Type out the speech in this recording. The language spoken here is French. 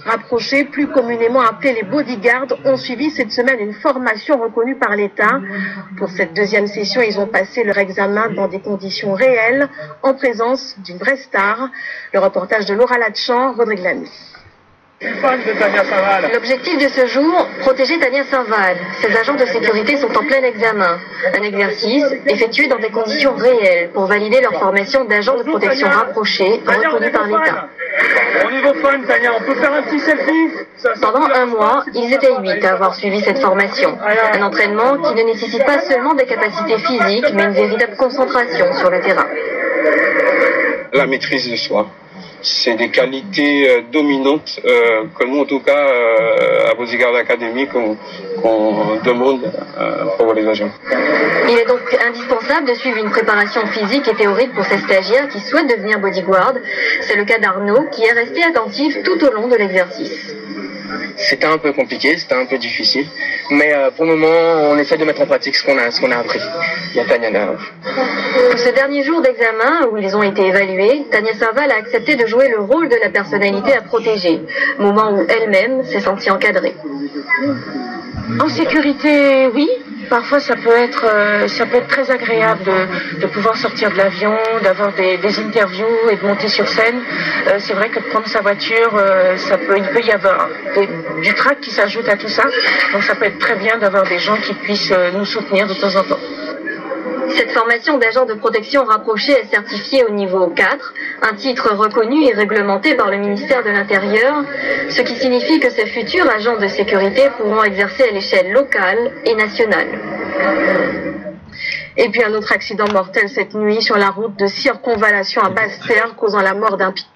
Rapprochés, plus communément appelés les bodyguards, ont suivi cette semaine une formation reconnue par l'État. Pour cette deuxième session, ils ont passé leur examen dans des conditions réelles, en présence d'une vraie star. Le reportage de Laura Latchan, Rodrigue Lamy. L'objectif de ce jour, protéger Tania Saint-Val. Ses agents de sécurité sont en plein examen. Un exercice effectué dans des conditions réelles pour valider leur formation d'agents de protection rapprochés reconnus par l'État. Au niveau fun, Tania, on peut faire un petit selfie? Pendant un mois, ils étaient 8 à avoir suivi cette formation. Un entraînement qui ne nécessite pas seulement des capacités physiques, mais une véritable concentration sur le terrain. La maîtrise de soi. C'est des qualités dominantes que nous, en tout cas, à Bodyguard Academy, qu'on demande pour les agents. Il est donc indispensable de suivre une préparation physique et théorique pour ces stagiaires qui souhaitent devenir bodyguard. C'est le cas d'Arnaud, qui est resté attentif tout au long de l'exercice. C'était un peu compliqué, c'était un peu difficile, mais pour le moment, on essaie de mettre en pratique ce qu'on a appris. Il y a Tania là. Pour ce dernier jour d'examen, où ils ont été évalués, Tania Saint-Val a accepté de jouer le rôle de la personnalité à protéger, moment où elle-même s'est sentie encadrée. En sécurité, oui. Parfois, ça peut être très agréable de pouvoir sortir de l'avion, d'avoir des interviews et de monter sur scène. C'est vrai que de prendre sa voiture, il peut y avoir du trac qui s'ajoute à tout ça. Donc, ça peut être très bien d'avoir des gens qui puissent nous soutenir de temps en temps. Cette formation d'agent de protection rapproché est certifiée au niveau 4, un titre reconnu et réglementé par le ministère de l'Intérieur, ce qui signifie que ces futurs agents de sécurité pourront exercer à l'échelle locale et nationale. Et puis un autre accident mortel cette nuit sur la route de circonvallation à Basse-Terre, causant la mort d'un pilote.